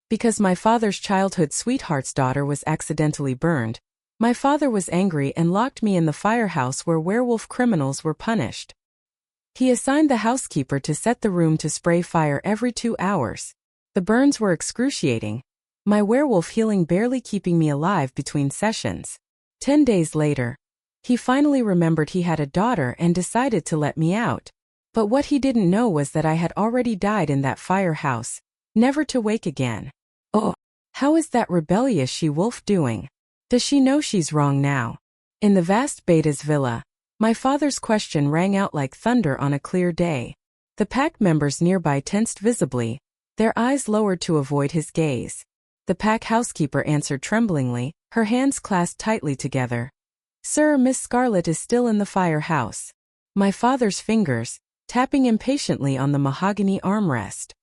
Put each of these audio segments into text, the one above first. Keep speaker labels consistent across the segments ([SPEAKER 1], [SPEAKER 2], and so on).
[SPEAKER 1] Because my father's childhood sweetheart's daughter was accidentally burned, my father was angry and locked me in the firehouse where werewolf criminals were punished. He assigned the housekeeper to set the room to spray fire every 2 hours. The burns were excruciating, my werewolf healing barely keeping me alive between sessions. 10 days later, he finally remembered he had a daughter and decided to let me out. But what he didn't know was that I had already died in that firehouse, never to wake again. Oh, how is that rebellious she-wolf doing? Does she know she's wrong now? In the vast Beta's villa, my father's question rang out like thunder on a clear day. The pack members nearby tensed visibly, their eyes lowered to avoid his gaze. The pack housekeeper answered tremblingly, her hands clasped tightly together. Sir, Miss Scarlet is still in the firehouse. My father's fingers, tapping impatiently on the mahogany armrest.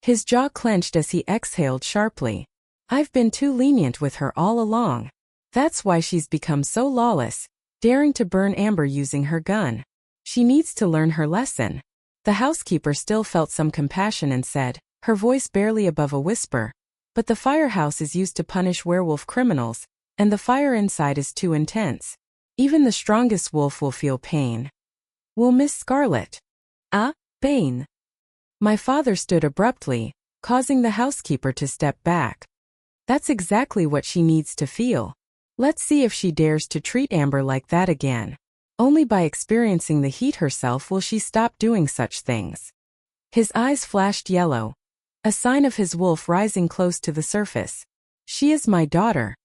[SPEAKER 1] His jaw clenched as he exhaled sharply. I've been too lenient with her all along. That's why she's become so lawless, daring to burn Amber using her gun. She needs to learn her lesson. The housekeeper still felt some compassion and said, her voice barely above a whisper, but the firehouse is used to punish werewolf criminals, and the fire inside is too intense. Even the strongest wolf will feel pain. Will Miss Scarlet? Pain. My father stood abruptly, causing the housekeeper to step back. That's exactly what she needs to feel. Let's see if she dares to treat Amber like that again. Only by experiencing the heat herself will she stop doing such things. His eyes flashed yellow, a sign of his wolf rising close to the surface. She is my daughter.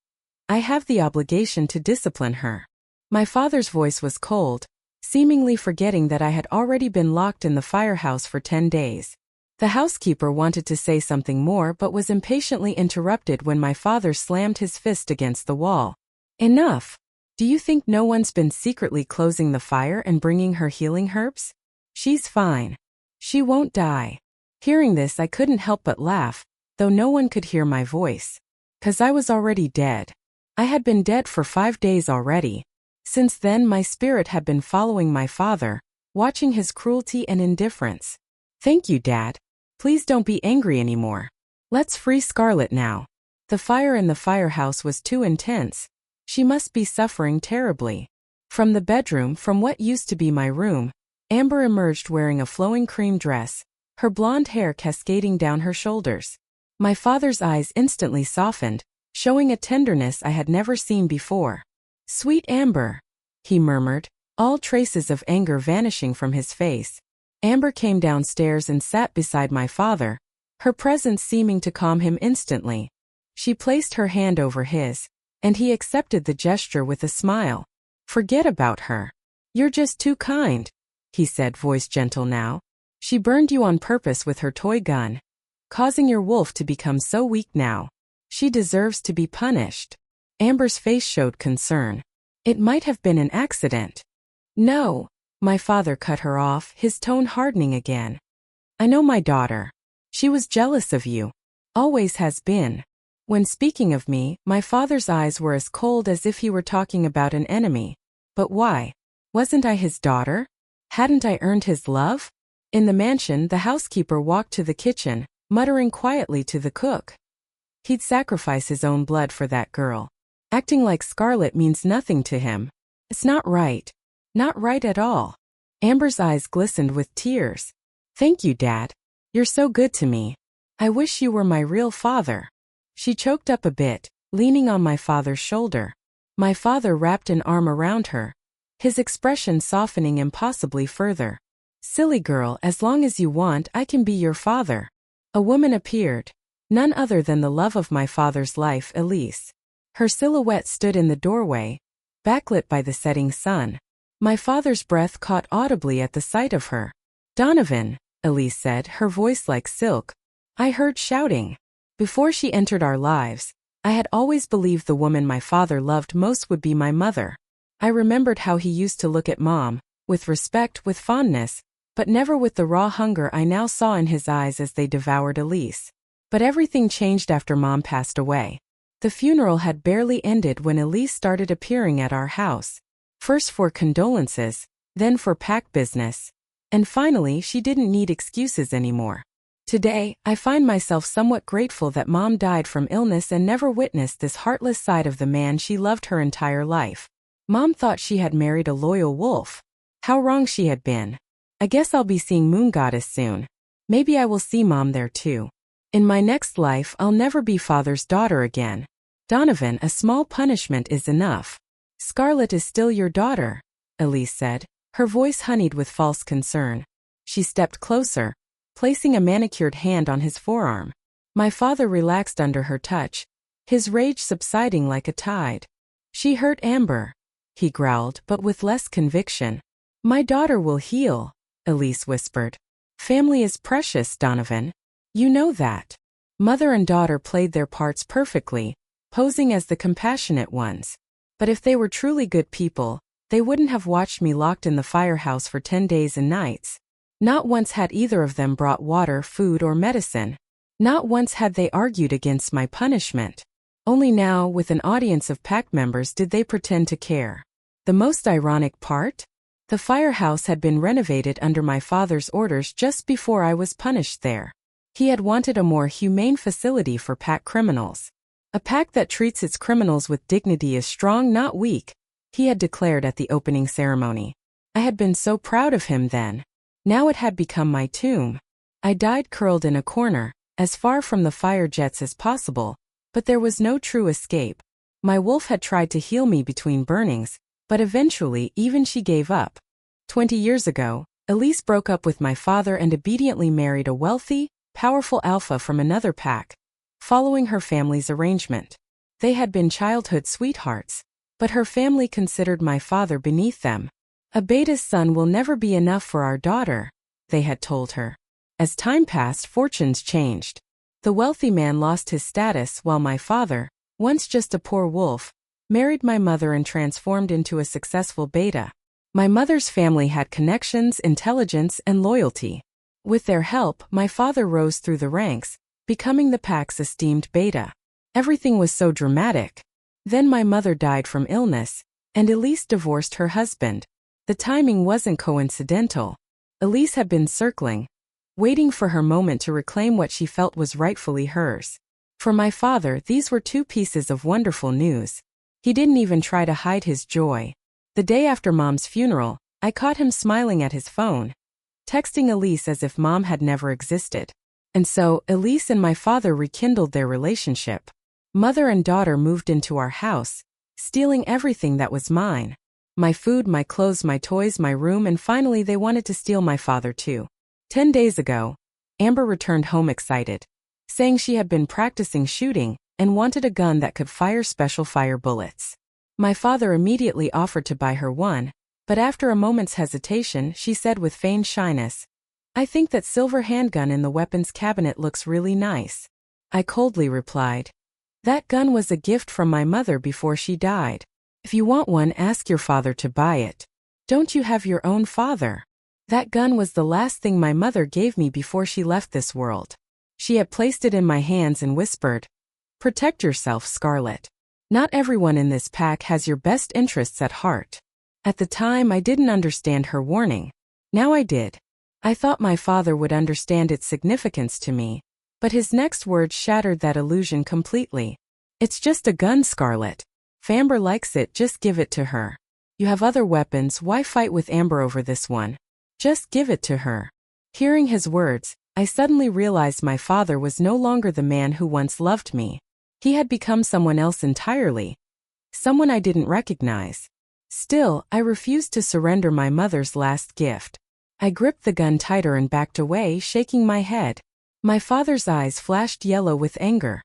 [SPEAKER 1] I have the obligation to discipline her. My father's voice was cold, seemingly forgetting that I had already been locked in the firehouse for 10 days. The housekeeper wanted to say something more but was impatiently interrupted when my father slammed his fist against the wall. Enough! Do you think no one's been secretly closing the fire and bringing her healing herbs? She's fine. She won't die. Hearing this, I couldn't help but laugh, though no one could hear my voice. 'Cause I was already dead. I had been dead for 5 days already. Since then my spirit had been following my father, watching his cruelty and indifference. Thank you, Dad. Please don't be angry anymore. Let's free Scarlet now. The fire in the firehouse was too intense. She must be suffering terribly. From the bedroom, from what used to be my room, Amber emerged wearing a flowing cream dress, her blonde hair cascading down her shoulders. My father's eyes instantly softened, showing a tenderness I had never seen before. Sweet Amber, he murmured, all traces of anger vanishing from his face. Amber came downstairs and sat beside my father, her presence seeming to calm him instantly. She placed her hand over his, and he accepted the gesture with a smile. Forget about her. You're just too kind, he said, voice gentle now. She burned you on purpose with her toy gun, causing your wolf to become so weak now. She deserves to be punished. Amber's face showed concern. It might have been an accident. No, my father cut her off, his tone hardening again. I know my daughter. She was jealous of you. Always has been. When speaking of me, my father's eyes were as cold as if he were talking about an enemy. But why? Wasn't I his daughter? Hadn't I earned his love? In the mansion, the housekeeper walked to the kitchen, muttering quietly to the cook. He'd sacrifice his own blood for that girl. Acting like Scarlet means nothing to him. It's not right. Not right at all. Amber's eyes glistened with tears. Thank you, Dad. You're so good to me. I wish you were my real father. She choked up a bit, leaning on my father's shoulder. My father wrapped an arm around her, his expression softening impossibly further. Silly girl, as long as you want, I can be your father. A woman appeared, none other than the love of my father's life, Elise. Her silhouette stood in the doorway, backlit by the setting sun. My father's breath caught audibly at the sight of her. Donovan, Elise said, her voice like silk. I heard shouting. Before she entered our lives, I had always believed the woman my father loved most would be my mother. I remembered how he used to look at Mom, with respect, with fondness, but never with the raw hunger I now saw in his eyes as they devoured Elise. But everything changed after Mom passed away. The funeral had barely ended when Elise started appearing at our house. First for condolences, then for pack business. And finally she didn't need excuses anymore. Today, I find myself somewhat grateful that Mom died from illness and never witnessed this heartless side of the man she loved her entire life. Mom thought she had married a loyal wolf. How wrong she had been. I guess I'll be seeing Moon Goddess soon. Maybe I will see Mom there too. In my next life, I'll never be Father's daughter again. Donovan, a small punishment is enough. Scarlet is still your daughter, Elise said, her voice honeyed with false concern. She stepped closer, placing a manicured hand on his forearm. My father relaxed under her touch, his rage subsiding like a tide. She hurt Amber, he growled, but with less conviction. My daughter will heal, Elise whispered. Family is precious, Donovan. You know that. Mother and daughter played their parts perfectly, posing as the compassionate ones. But if they were truly good people, they wouldn't have watched me locked in the firehouse for 10 days and nights. Not once had either of them brought water, food, or medicine. Not once had they argued against my punishment. Only now, with an audience of pack members, did they pretend to care. The most ironic part? The firehouse had been renovated under my father's orders just before I was punished there. He had wanted a more humane facility for pack criminals. A pack that treats its criminals with dignity is strong, not weak, he had declared at the opening ceremony. I had been so proud of him then. Now it had become my tomb. I died curled in a corner, as far from the fire jets as possible, but there was no true escape. My wolf had tried to heal me between burnings, but eventually even she gave up. 20 years ago, Elise broke up with my father and obediently married a wealthy, powerful alpha from another pack, following her family's arrangement. They had been childhood sweethearts, but her family considered my father beneath them. A beta's son will never be enough for our daughter, they had told her. As time passed, fortunes changed. The wealthy man lost his status while my father, once just a poor wolf, married my mother and transformed into a successful beta. My mother's family had connections, intelligence, and loyalty. With their help, my father rose through the ranks, becoming the pack's esteemed beta. Everything was so dramatic. Then my mother died from illness, and Elise divorced her husband. The timing wasn't coincidental. Elise had been circling, waiting for her moment to reclaim what she felt was rightfully hers. For my father, these were two pieces of wonderful news. He didn't even try to hide his joy. The day after Mom's funeral, I caught him smiling at his phone, texting Elise as if Mom had never existed. And so, Elise and my father rekindled their relationship. Mother and daughter moved into our house, stealing everything that was mine. My food, my clothes, my toys, my room, and finally they wanted to steal my father too. 10 days ago, Amber returned home excited, saying she had been practicing shooting and wanted a gun that could fire special fire bullets. My father immediately offered to buy her one, but after a moment's hesitation, she said with feigned shyness, I think that silver handgun in the weapons cabinet looks really nice. I coldly replied, that gun was a gift from my mother before she died. If you want one, ask your father to buy it. Don't you have your own father? That gun was the last thing my mother gave me before she left this world. She had placed it in my hands and whispered, protect yourself, Scarlet. Not everyone in this pack has your best interests at heart. At the time, I didn't understand her warning. Now I did. I thought my father would understand its significance to me, but his next words shattered that illusion completely. It's just a gun, Scarlet. If Amber likes it, just give it to her. You have other weapons, why fight with Amber over this one? Just give it to her. Hearing his words, I suddenly realized my father was no longer the man who once loved me. He had become someone else entirely. Someone I didn't recognize. Still, I refused to surrender my mother's last gift. I gripped the gun tighter and backed away, shaking my head. My father's eyes flashed yellow with anger.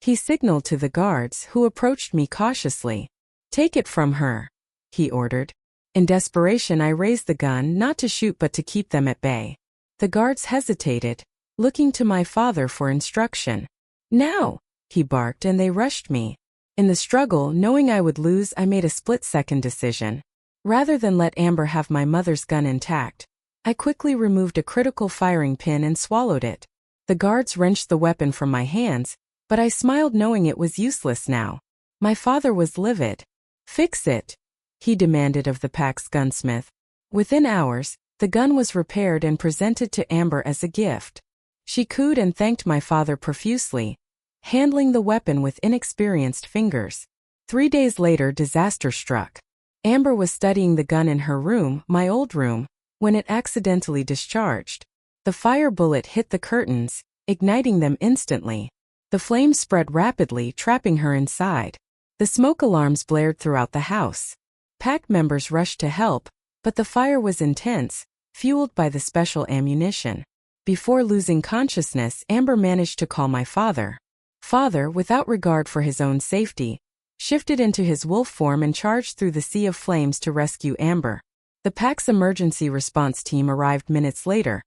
[SPEAKER 1] He signaled to the guards, who approached me cautiously. Take it from her, he ordered. In desperation, I raised the gun, not to shoot but to keep them at bay. The guards hesitated, looking to my father for instruction. Now, he barked, and they rushed me. In the struggle, knowing I would lose, I made a split-second decision. Rather than let Amber have my mother's gun intact, I quickly removed a critical firing pin and swallowed it. The guards wrenched the weapon from my hands, but I smiled knowing it was useless now. My father was livid. Fix it, he demanded of the pack's gunsmith. Within hours, the gun was repaired and presented to Amber as a gift. She cooed and thanked my father profusely, handling the weapon with inexperienced fingers. 3 days later, disaster struck. Amber was studying the gun in her room, my old room, when it accidentally discharged. The fire bullet hit the curtains, igniting them instantly. The flames spread rapidly, trapping her inside. The smoke alarms blared throughout the house. Pack members rushed to help, but the fire was intense, fueled by the special ammunition. Before losing consciousness, Amber managed to call my father. Father, without regard for his own safety, shifted into his wolf form and charged through the sea of flames to rescue Amber. The pack's emergency response team arrived minutes later,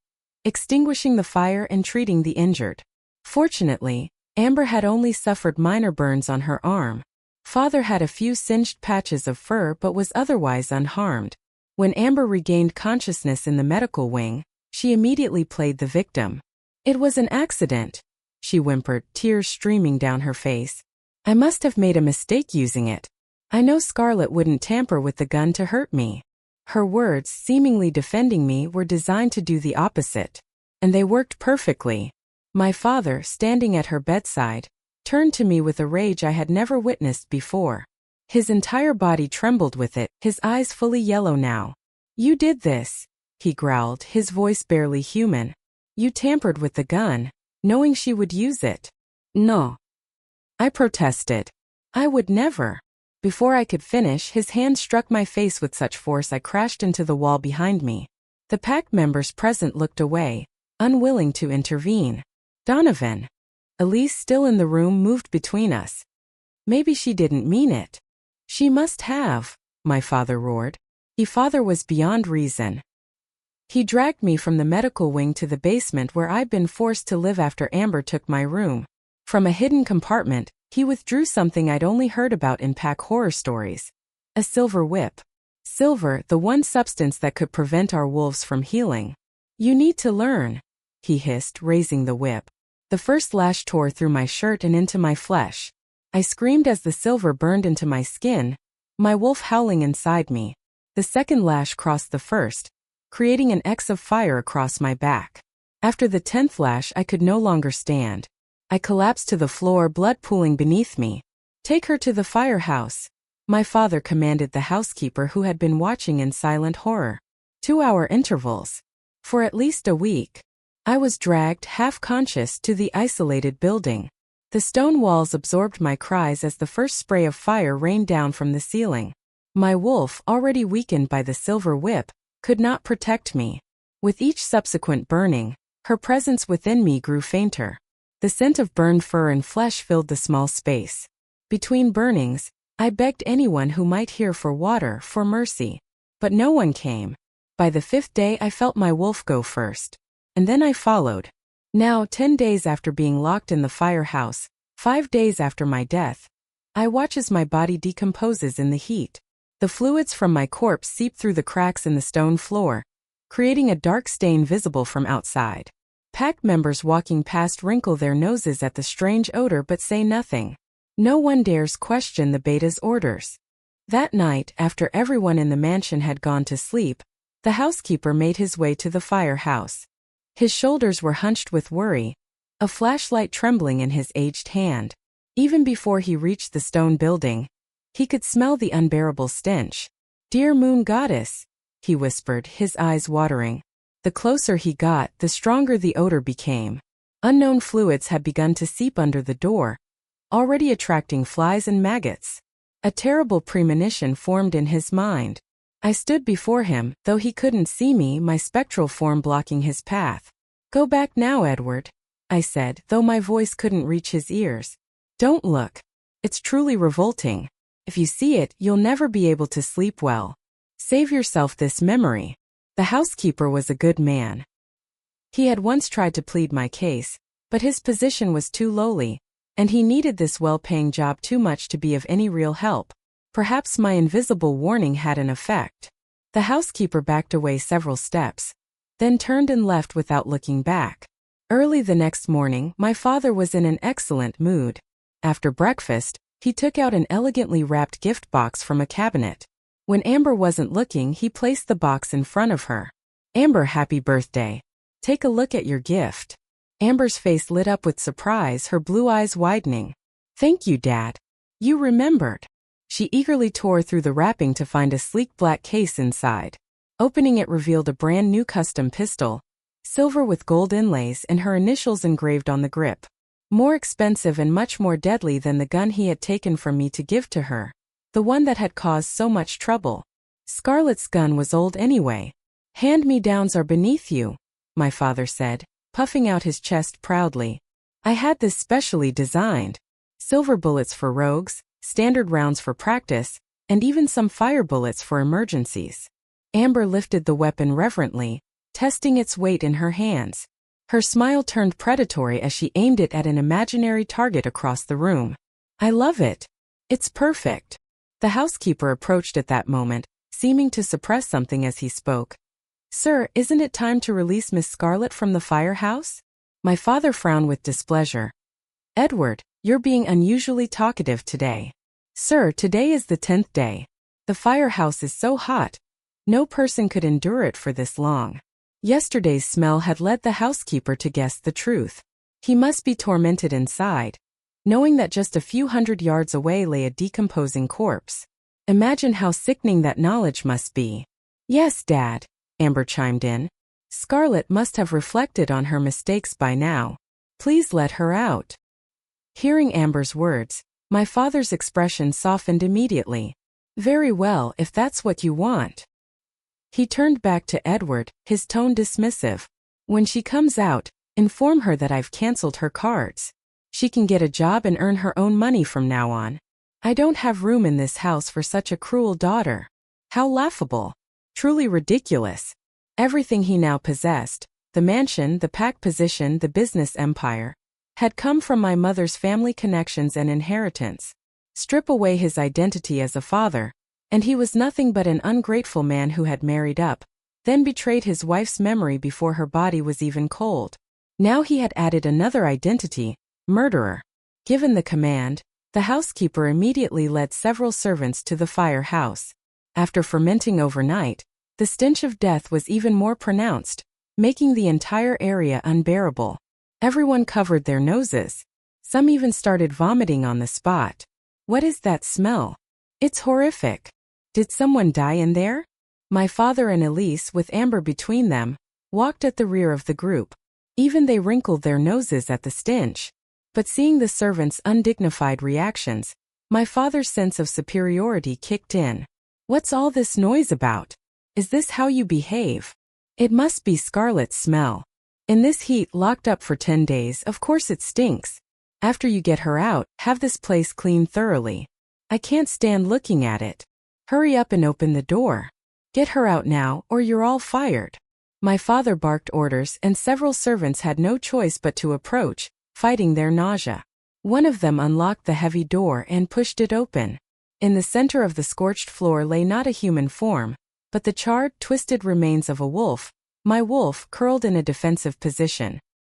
[SPEAKER 1] extinguishing the fire and treating the injured. Fortunately, Amber had only suffered minor burns on her arm. Father had a few singed patches of fur but was otherwise unharmed. When Amber regained consciousness in the medical wing, she immediately played the victim. "It was an accident," she whimpered, tears streaming down her face. "I must have made a mistake using it. I know Scarlett wouldn't tamper with the gun to hurt me." Her words, seemingly defending me, were designed to do the opposite. And they worked perfectly. My father, standing at her bedside, turned to me with a rage I had never witnessed before. His entire body trembled with it, his eyes fully yellow now. "You did this," he growled, his voice barely human. "You tampered with the gun, knowing she would use it." "No," I protested. "I would never." Before I could finish, his hand struck my face with such force I crashed into the wall behind me. The pack members present looked away, unwilling to intervene. Donovan, Elise, still in the room, moved between us. "Maybe she didn't mean it." "She must have," my father roared. Father was beyond reason. He dragged me from the medical wing to the basement where I'd been forced to live after Amber took my room. From a hidden compartment, he withdrew something I'd only heard about in pack horror stories. A silver whip. Silver, the one substance that could prevent our wolves from healing. "You need to learn," he hissed, raising the whip. The first lash tore through my shirt and into my flesh. I screamed as the silver burned into my skin, my wolf howling inside me. The second lash crossed the first, creating an X of fire across my back. After the 10th lash, I could no longer stand. I collapsed to the floor, blood pooling beneath me. "Take her to the firehouse," my father commanded the housekeeper, who had been watching in silent horror. 2-hour intervals. For at least a week, I was dragged, half-conscious, to the isolated building. The stone walls absorbed my cries as the first spray of fire rained down from the ceiling. My wolf, already weakened by the silver whip, could not protect me. With each subsequent burning, her presence within me grew fainter. The scent of burned fur and flesh filled the small space. Between burnings, I begged anyone who might hear for water, for mercy. But no one came. By the 5th day, I felt my wolf go first. And then I followed. Now, 10 days after being locked in the firehouse, 5 days after my death, I watch as my body decomposes in the heat. The fluids from my corpse seep through the cracks in the stone floor, creating a dark stain visible from outside. Pack members walking past wrinkle their noses at the strange odor but say nothing. No one dares question the beta's orders. That night, after everyone in the mansion had gone to sleep, the housekeeper made his way to the firehouse. His shoulders were hunched with worry, a flashlight trembling in his aged hand. Even before he reached the stone building, he could smell the unbearable stench. "Dear moon goddess," he whispered, his eyes watering. The closer he got, the stronger the odor became. Unknown fluids had begun to seep under the door, already attracting flies and maggots. A terrible premonition formed in his mind. I stood before him, though he couldn't see me, my spectral form blocking his path. "Go back now, Edward," I said, though my voice couldn't reach his ears. "Don't look. It's truly revolting. If you see it, you'll never be able to sleep well. Save yourself this memory." The housekeeper was a good man. He had once tried to plead my case, but his position was too lowly, and he needed this well-paying job too much to be of any real help. Perhaps my invisible warning had an effect. The housekeeper backed away several steps, then turned and left without looking back. Early the next morning, my father was in an excellent mood. After breakfast, he took out an elegantly wrapped gift box from a cabinet. When Amber wasn't looking, he placed the box in front of her. "Amber, happy birthday. Take a look at your gift." Amber's face lit up with surprise, her blue eyes widening. Thank you, Dad. You remembered. She eagerly tore through the wrapping to find a sleek black case inside. Opening it revealed a brand new custom pistol, silver with gold inlays and her initials engraved on the grip. More expensive and much more deadly than the gun he had taken from me to give to her. The one that had caused so much trouble. Scarlett's gun was old anyway. Hand-me-downs are beneath you, my father said, puffing out his chest proudly. I had this specially designed. Silver bullets for rogues, standard rounds for practice, and even some fire bullets for emergencies. Amber lifted the weapon reverently, testing its weight in her hands. Her smile turned predatory as she aimed it at an imaginary target across the room. I love it. It's perfect. The housekeeper approached at that moment, seeming to suppress something as he spoke. Sir, isn't it time to release Miss Scarlett from the firehouse? My father frowned with displeasure. Edward, you're being unusually talkative today. Sir, today is the 10th day. The firehouse is so hot. No person could endure it for this long. Yesterday's smell had led the housekeeper to guess the truth. He must be tormented inside, knowing that just a few hundred yards away lay a decomposing corpse. Imagine how sickening that knowledge must be. Yes, Dad, Amber chimed in. Scarlett must have reflected on her mistakes by now. Please let her out. Hearing Amber's words, my father's expression softened immediately. Very well, if that's what you want. He turned back to Edward, his tone dismissive. When she comes out, inform her that I've cancelled her cards. She can get a job and earn her own money from now on. I don't have room in this house for such a cruel daughter. How laughable. Truly ridiculous. Everything he now possessed, the mansion, the pack position, the business empire, had come from my mother's family connections and inheritance. Strip away his identity as a father, and he was nothing but an ungrateful man who had married up, then betrayed his wife's memory before her body was even cold. Now he had added another identity, murderer. Given the command, the housekeeper immediately led several servants to the firehouse. After fermenting overnight, the stench of death was even more pronounced, making the entire area unbearable. Everyone covered their noses. Some even started vomiting on the spot. What is that smell? It's horrific. Did someone die in there? My father and Elise, with Amber between them, walked at the rear of the group. Even they wrinkled their noses at the stench. But seeing the servants' undignified reactions, my father's sense of superiority kicked in. What's all this noise about? Is this how you behave? It must be Scarlett's smell. In this heat, locked up for 10 days, of course it stinks. After you get her out, have this place cleaned thoroughly. I can't stand looking at it. Hurry up and open the door. Get her out now, or you're all fired. My father barked orders, and several servants had no choice but to approach, fighting their nausea. One of them unlocked the heavy door and pushed it open. In the center of the scorched floor lay not a human form, but the charred, twisted remains of a wolf, my wolf curled in a defensive position.